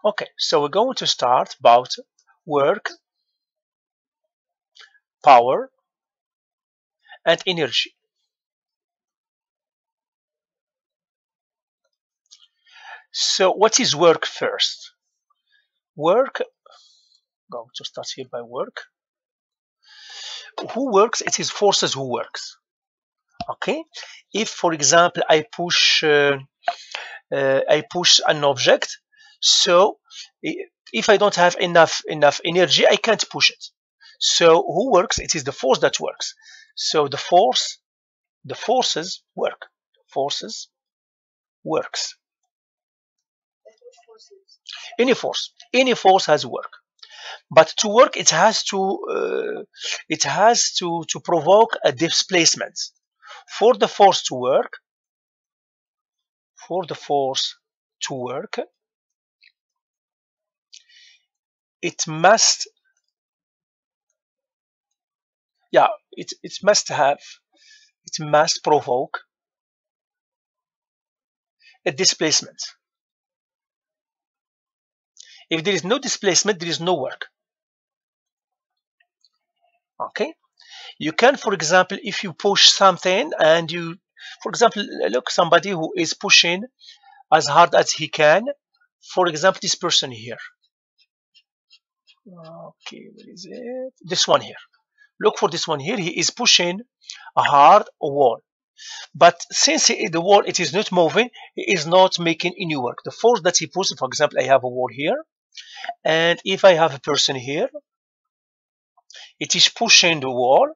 Okay, so we're going to start about work, power, and energy. So what is work first? Work, going to start here by work. Who works? It is forces who works. Okay. If, for example, I push an object, so if I don't have enough energy, I can't push it. So who works? It is the force that works. So the forces work. Forces works. Any force has work. But to work, it has to provoke a displacement. For the force to work, for the force to work, it must, yeah, it must provoke a displacement. If there is no displacement, there is no work. Okay, you can, for example, if you push something and you, for example, look, somebody who is pushing as hard as he can, for example, this person here. Okay, where is it? This one here. Look for this one here. He is pushing a hard wall. But since the wall, it is not moving, he is not making any work. The force that he puts, for example, I have a wall here, and if I have a person here, it is pushing the wall.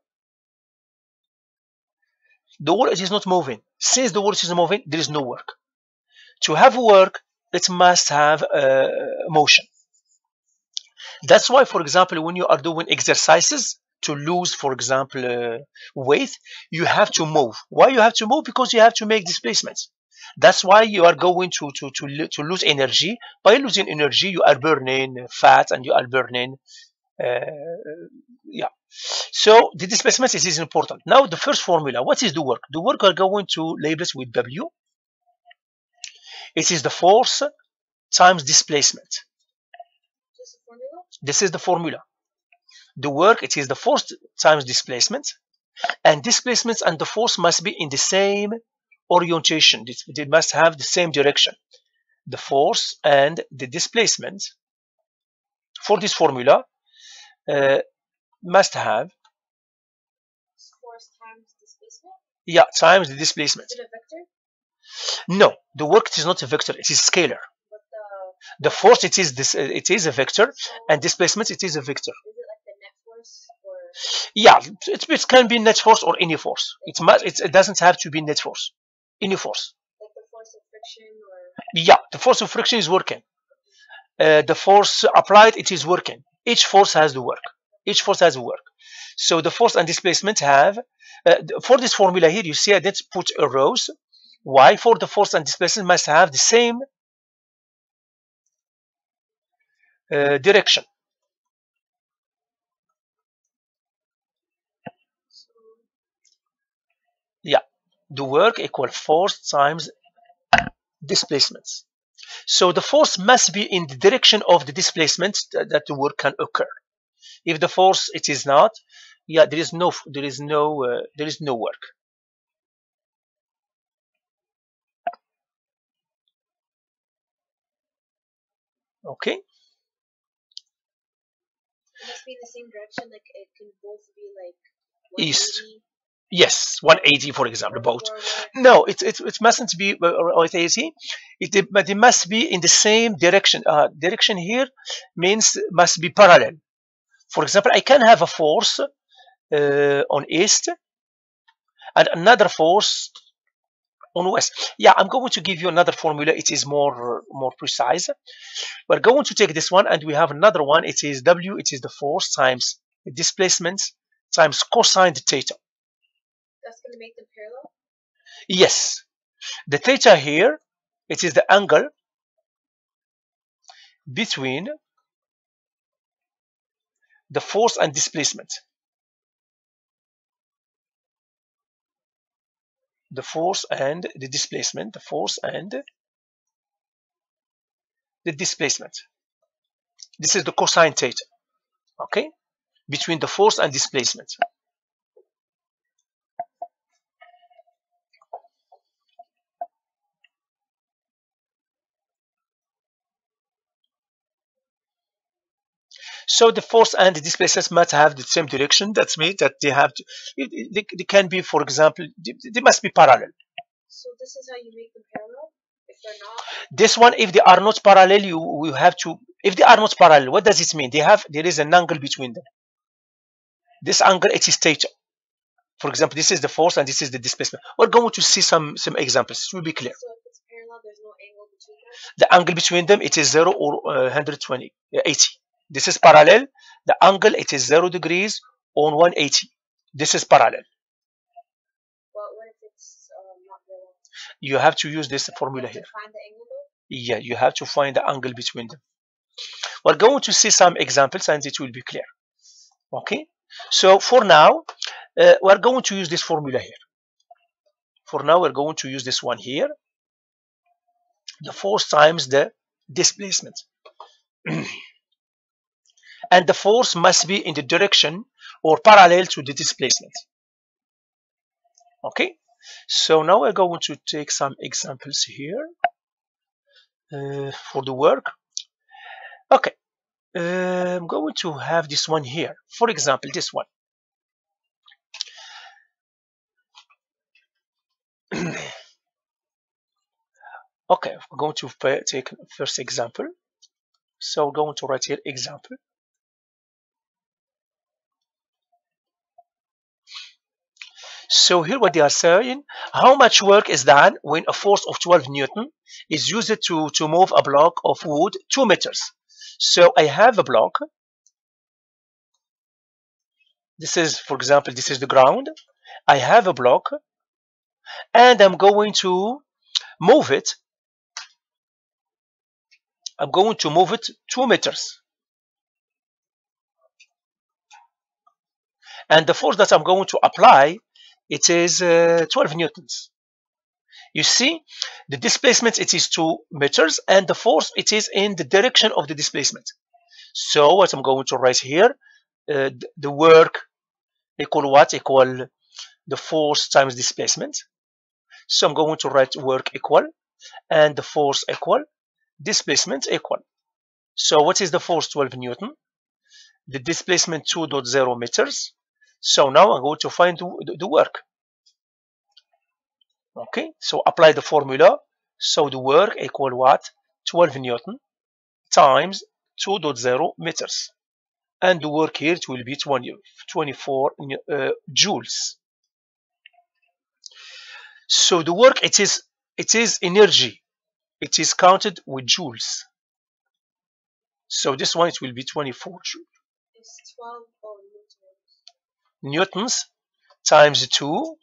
The wall, it is not moving. Since the wall is not moving, there is no work. To have work, it must have motion. That's why, for example, when you are doing exercises to lose, for example, weight, you have to move. Why you have to move? Because you have to make displacements. That's why you are going to lose energy. By losing energy, you are burning fat and you are burning, yeah. So the displacement is important. Now the first formula, what is the work? The work we are going to label it with W. It is the force times displacement. This is the formula. The work, it is the force times displacement, and displacements and the force must be in the same orientation. They must have the same direction. The force and the displacement for this formula must have force times displacement. Yeah, times the displacement. Is it a vector? No, the work is not a vector, it is scalar. But the force, it is a vector, and displacement, it is a vector. Is it like the net force or? Yeah, it can be net force or any force. It doesn't have to be net force. Any force. Like the force of friction or? Yeah, the force of friction is working. The force applied, it is working. Each force has the work. Each force has the work. So the force and displacement have, for this formula here, you see I did put a rows. Why? For the force and displacement must have the same direction. Yeah, the work equal force times displacements. So the force must be in the direction of the displacement that the work can occur. If the force it is not, yeah, there is no work. Okay. It must be in the same direction. Like it can both be like East. 180. Yes, 180, for example. Both. Forward. No, it mustn't be 180. But it must be in the same direction. Direction here means must be parallel. For example, I can have a force on east and another force on west. Yeah, I'm going to give you another formula. It is more precise. We're going to take this one and we have another one. It is W. It is the force times the displacement times cosine theta. That's going to make them parallel? Yes. The theta here, it is the angle between the force and displacement. The force and the displacement. The force and the displacement. This is the cosine theta, okay, between the force and displacement. So the force and the displacement must have the same direction. That means that they have to, they can be, for example, they must be parallel. So this is how you make them parallel? If they're not? This one, if they are not parallel, you have to, if they are not parallel, what does it mean? There is an angle between them. This angle, it is theta. For example, this is the force and this is the displacement. We're going to see some examples. It will be clear. So if it's parallel, there's no angle between them? The angle between them, it is 0 or 120, 80. This is parallel. The angle, it is 0 degrees on 180. This is parallel. But what if it's not parallel? You have to use this formula here. Find the angle though? Yeah, you have to find the angle between them. We're going to see some examples and it will be clear. Okay, so for now, we're going to use this formula here. For now, we're going to use this one here. The force times the displacement. And the force must be in the direction or parallel to the displacement. Okay, so now we're going to take some examples here for the work. Okay, I'm going to have this one here. For example, this one. Okay, we're going to take first example. So we're going to write here example. So here what they are saying, how much work is done when a force of 12 Newton is used to move a block of wood 2 meters. So I have a block. This is, for example, this is the ground. I have a block and I'm going to move it. I'm going to move it 2 meters. And the force that I'm going to apply, it is 12 newtons. You see, the displacement, it is 2 meters, and the force, it is in the direction of the displacement. So what I'm going to write here, the work equal what? Equal the force times displacement. So I'm going to write work equal, and the force equal, displacement equal. So what is the force? 12 Newton. The displacement 2.0 meters. So now I'm going to find the work. Okay, so apply the formula. So the work equal what? 12 Newton times 2.0 meters. And the work here, it will be 24 joules. So the work, it is energy. It is counted with joules. So this one, it will be 24 joules. It's 12 newtons times 2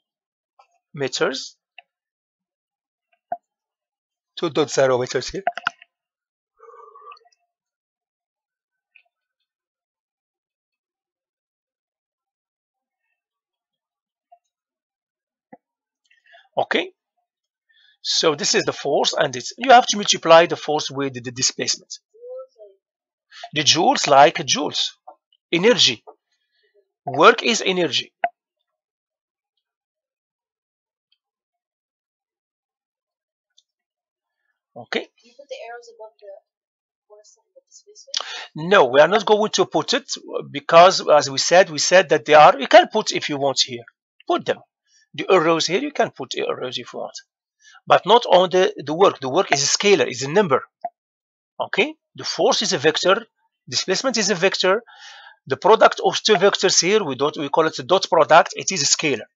meters, 2.0 meters here. Okay, so this is the force, and you have to multiply the force with the displacement. The joules, like joules, energy. Work is energy. Okay. You put the arrows above the force and the displacement? No, we are not going to put it because, as we said that they are. You can put if you want here. Put them. The arrows here, you can put arrows if you want, but not on the work. The work is a scalar, is a number. Okay. The force is a vector. Displacement is a vector. The product of two vectors here, we call it the dot product. It is a scalar.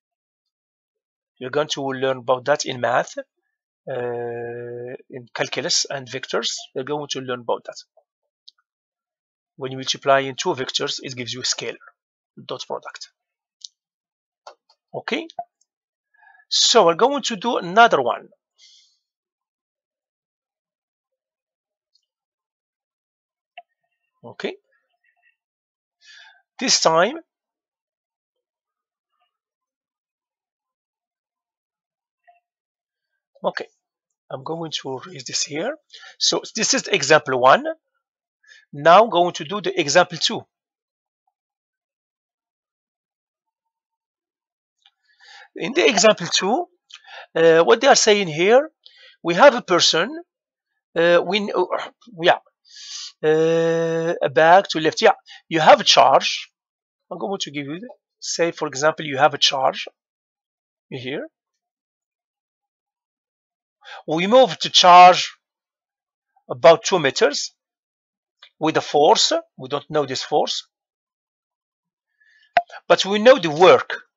You're going to learn about that in math, in calculus and vectors. You're going to learn about that. When you multiply in two vectors, it gives you a scalar, dot product. Okay. So we're going to do another one. Okay. This time, okay, I'm going to erase this here. So this is example 1. Now I'm going to do the example 2. In the example 2, what they are saying here, we have a person, yeah, a bag to lift. Yeah, you have a charge. I'm going to give you, say for example, you have a charge here. We move to charge about 2 meters with a force. We don't know this force, but we know the work.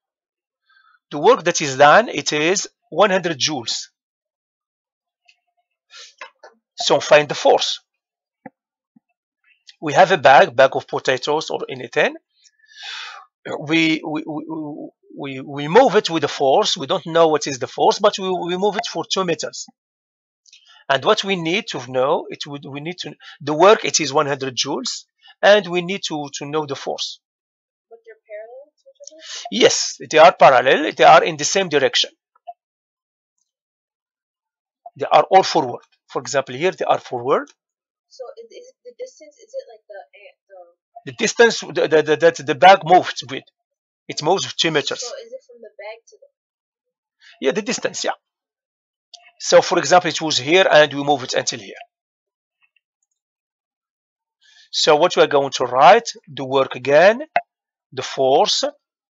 The work that is done, it is 100 joules. So find the force. We have a bag of potatoes or anything. We move it with a force. We don't know what is the force, but we move it for 2 meters. And what we need to know, we need to the work. It is 100 joules, and we need to know the force. But they're parallel to each other? Yes, they are parallel. They are in the same direction. They are all forward. For example, here they are forward. So is it the distance? Is it like The distance that the bag moved with, it moves 2 meters. So is it from the bag to the? Yeah, the distance. Yeah. So for example, it was here, and we move it until here. So what we are going to write, the work again, the force,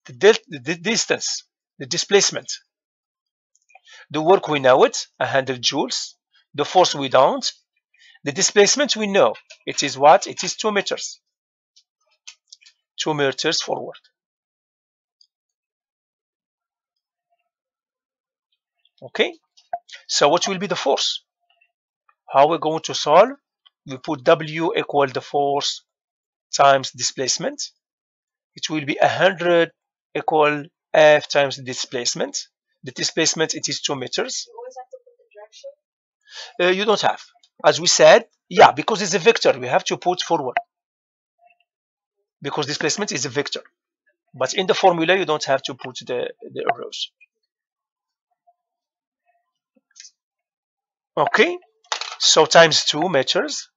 the distance, the displacement. The work we know it, 100 joules. The force we don't. The displacement we know. It is what? It is 2 meters. 2 meters forward. Okay. So what will be the force? How we're going to solve? We put W equal the force times displacement. It will be 100 equal F times the displacement. The displacement, it is 2 meters. You always have to put the direction? You don't have. As we said, yeah, because it's a vector, we have to put forward. Because displacement is a vector. But in the formula, you don't have to put the arrows. Okay, so times 2 meters.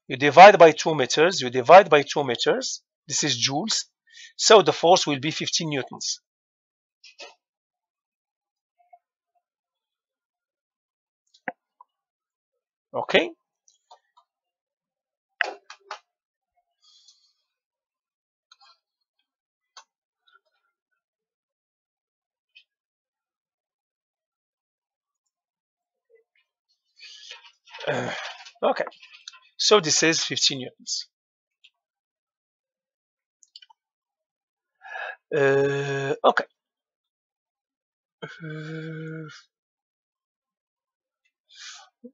You divide by 2 meters, you divide by 2 meters. This is joules. So the force will be 15 newtons. Okay. Okay. So this is 15 newtons. Okay.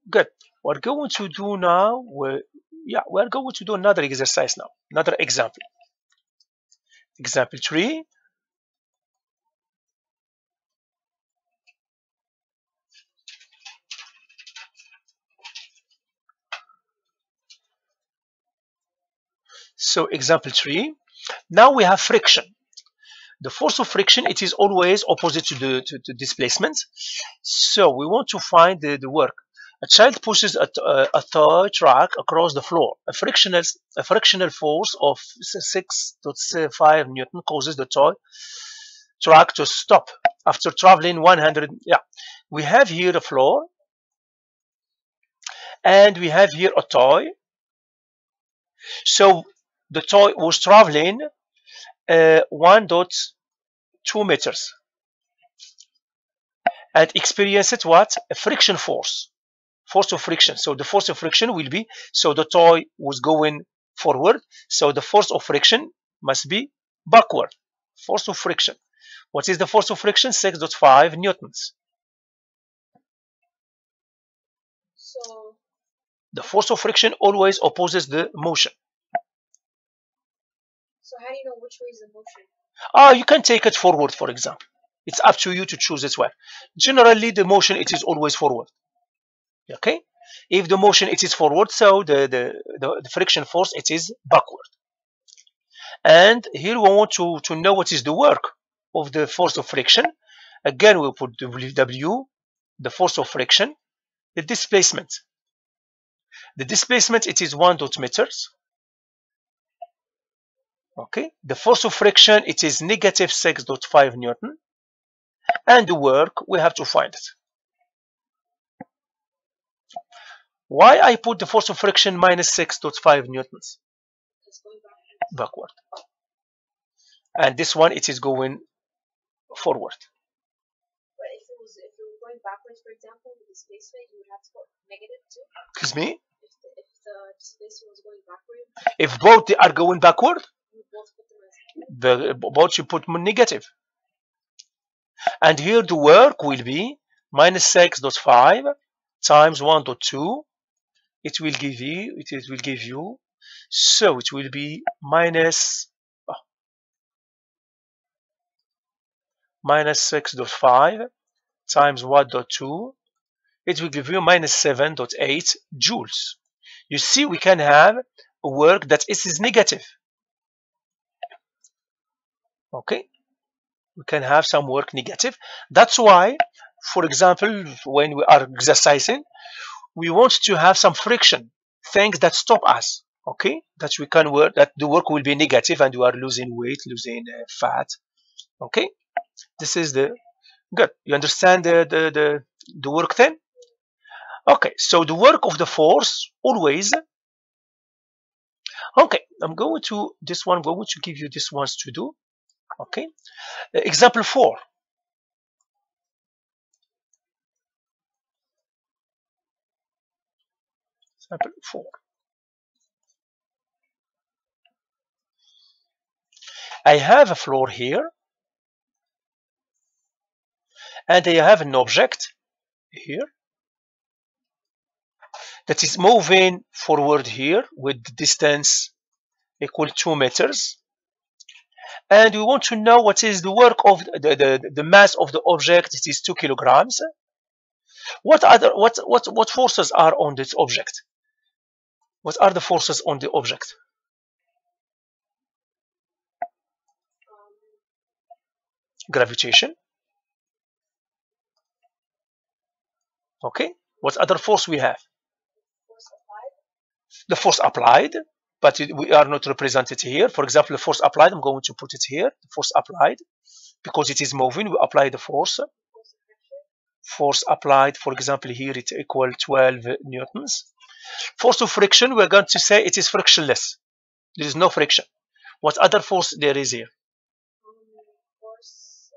Good. We're going to do now, we're going to do another exercise now, another example. Example 3. So example 3. Now we have friction. The force of friction, it is always opposite to the displacement. So we want to find the work. A child pushes a toy truck across the floor. A frictional force of 6.5 Newton causes the toy truck to stop after traveling 100. Yeah, we have here a floor, and we have here a toy. So the toy was traveling 1.2 meters and experienced what? A friction force. Force of friction. So the force of friction will be, so the toy was going forward, so the force of friction must be backward. Force of friction. What is the force of friction? 6.5 newtons. So the force of friction always opposes the motion. So how do you know which way is the motion? You can take it forward, for example. It's up to you to choose it well. Generally, the motion, it is always forward. Okay? If the motion, it is forward, so the friction force, it is backward. And here we want to know what is the work of the force of friction. Again, we put W. the force of friction, the displacement. The displacement, it is 1 meters. Okay, the force of friction, it is negative 6.5 Newton, and the work, we have to find it. Why I put the force of friction minus 6.5 newtons? It's going Backward. And this one, it is going forward. But if it was going backwards, for example, the displacement, you would have to put negative 2. Excuse me? If the displacement was going backward, If both are going backward, you would both put them as both you put negative. And here the work will be minus 6.5 times 1.2. It will give you, so it will be minus 6.5 times 1.2. It will give you minus 7.8 joules. You see, we can have a work that is negative. Okay, we can have some work negative. That's why, for example, when we are exercising, we want to have some friction, things that stop us. Okay, that we can work, that the work will be negative and we are losing weight, losing fat. Okay, this is the good. You understand the work then? Okay, so the work of the force always. Okay, I'm going to this one. I'm going to give you this ones to do. Okay, example 4. Example 4. I have a floor here, and I have an object here that is moving forward here with the distance equal 2 meters. And we want to know what is the work of the mass of the object. It is 2 kilograms. What forces are on this object? What are the forces on the object? Gravitation. Okay. What other force we have? force applied. The force applied, but we are not represented here. For example, the force applied, I'm going to put it here. The force applied, because it is moving, we apply the force. Force applied, for example, here it equal 12 newtons. Force of friction, we're going to say it is frictionless. There is no friction. What other force there is here? Force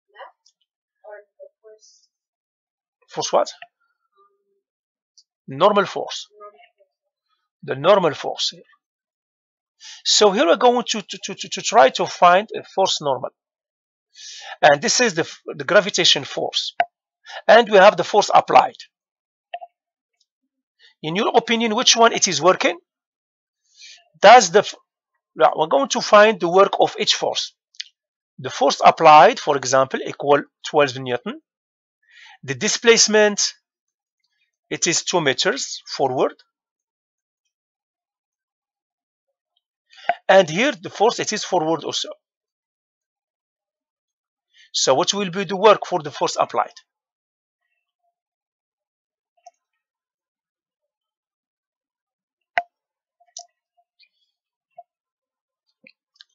left or the force. Force what? Normal force. The normal force here. So here we're going to try to find a force normal. And this is the gravitation force. And we have the force applied. In your opinion, which one it is working? We're going to find the work of each force. The force applied, for example, equal 12 Newton. The displacement, it is 2 meters forward. And here the force, it is forward also. So what will be the work for the force applied?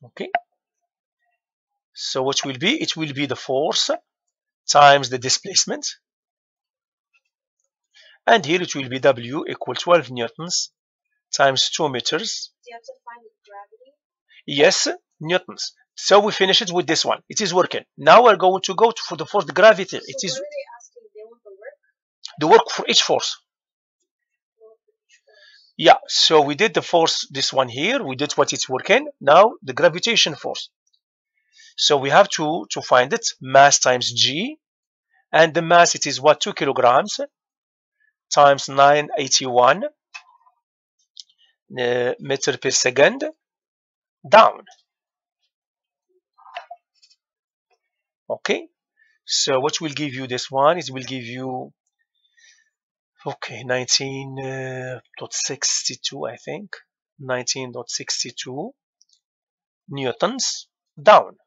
Okay. So what will be? It will be the force times the displacement. And here it will be W equal 12 newtons times 2 meters. Do you have to find the gravity? Yes, newtons. So we finish it with this one. It is working. Now we're going to go for the force, the gravity. So it is what are they asking? They want the work for each force. Yeah, so we did the force, this one here. We did what it's working. Now the gravitation force. So we have to find it. Mass times G. And the mass, it is what? 2 kilograms times 981 meter per second down. Okay, so what will give you this one? It will give you, okay, 19.62, I think. 19.62 newtons down.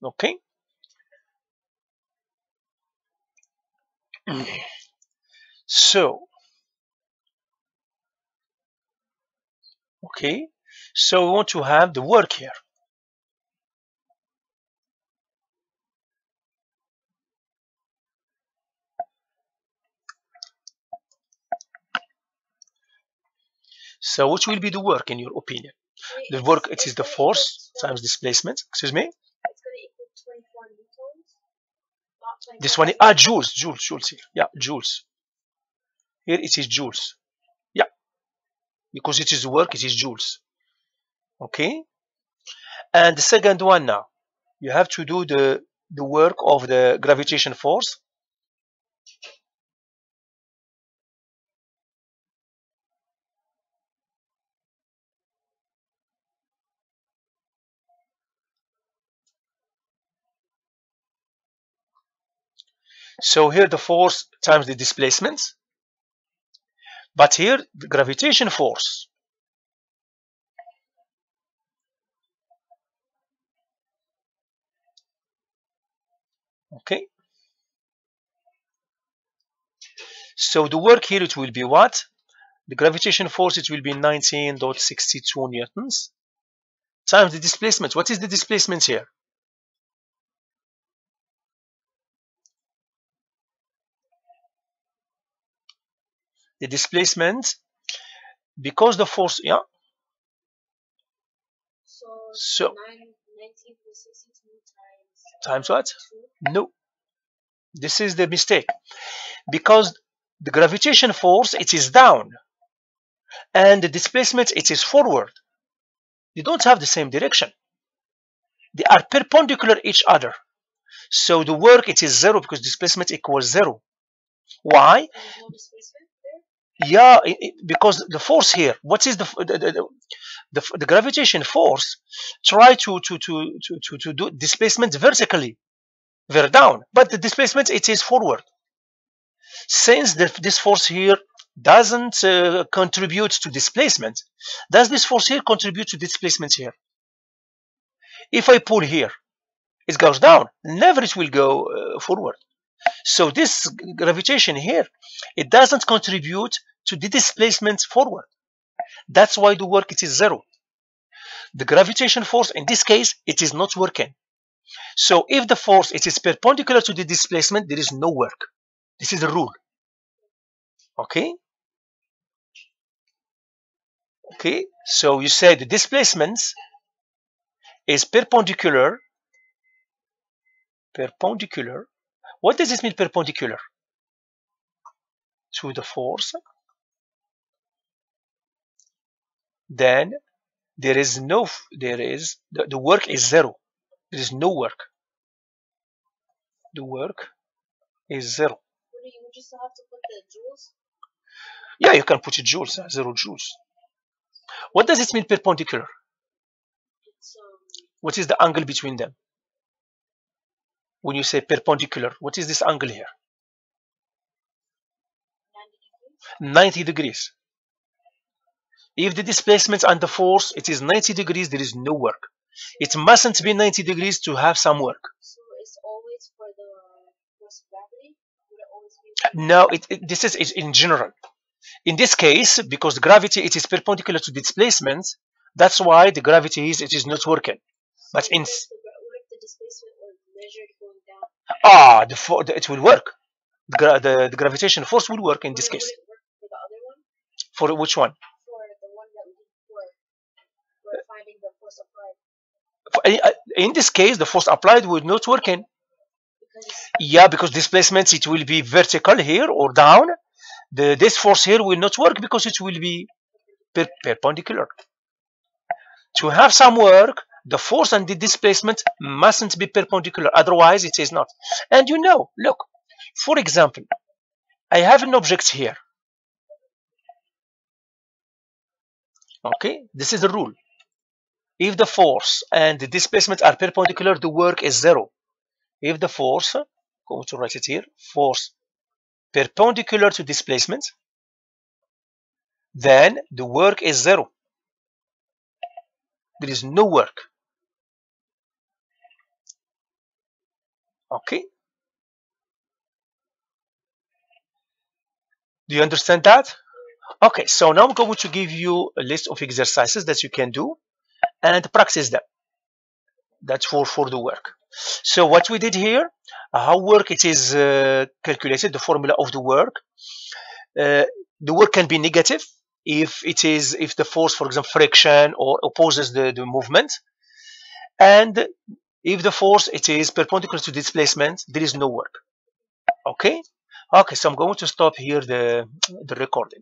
Okay. So, okay. So we want to have the work here. So what will be the work in your opinion? The work, it is the force times displacement. Excuse me. It's going to equal 24 newtons. Not 24. This one, joules here. Yeah, joules. Here it is joules. Yeah, because it is work, it is joules. Okay. And the second one now, you have to do the work of the gravitation force. So here the force times the displacement. But here the gravitation force. Okay. So the work here, it will be what? The gravitation force, it will be 19.62 newtons times the displacement. What is the displacement here? The displacement, because the force, yeah. So 19.62 times what? No, this is the mistake. Because the gravitation force, it is down, and the displacement, it is forward. They don't have the same direction. They are perpendicular each other. So the work, it is zero because displacement equals zero. Why? There's no displacement there? Yeah, because the force here, what is the gravitation force? Try to do displacement vertically, very down, but the displacement, it is forward. Since this force here doesn't contribute to displacement, does this force here contribute to displacement here? If I pull here, it goes down. Never it will go forward. So this gravitation here, it doesn't contribute to the displacement forward. That's why the work, it is zero. The gravitation force in this case, it is not working. So if the force, it is perpendicular to the displacement, there is no work. This is the rule. Okay. Okay. So you say the displacement is perpendicular. Perpendicular. What does it mean, perpendicular? To the force. Then there is the work is zero. There is no work. The work is zero. Would you still have to put the joules? Yeah, you can put it joules, 0 joules. What does it mean, perpendicular? It's, what is the angle between them? When you say perpendicular, what is this angle here? 90 degrees. If the displacement and the force, it is 90 degrees, there is no work. It mustn't be 90 degrees to have some work. So it's always for the force of gravity? Would it always be? No, this is in general. In this case, because gravity, it is perpendicular to displacement, that's why the gravity it is not working. So but in what if the displacement was measured going down? it will work. The gravitation force will work in this case. Would it work for the other one? For which one? For the one that we did before. We're finding the force applied. In this case, the force applied will not work in. Yeah, because displacement, it will be vertical here or down. This force here will not work because it will be perpendicular. To have some work, the force and the displacement mustn't be perpendicular, otherwise it is not. And you know, look, for example, I have an object here. Okay, this is the rule. If the force and the displacement are perpendicular, the work is zero. If the force, going to write it here, force perpendicular to displacement, then the work is zero. There is no work. Okay, do you understand that? Okay, so now I'm going to give you a list of exercises that you can do and practice them. That's for the work. So what we did here, how work it is calculated, the formula of the work. The work can be negative if the force, for example, friction or opposes the movement, and if the force it is perpendicular to displacement, there is no work. Okay. Okay, so I'm going to stop here the recording.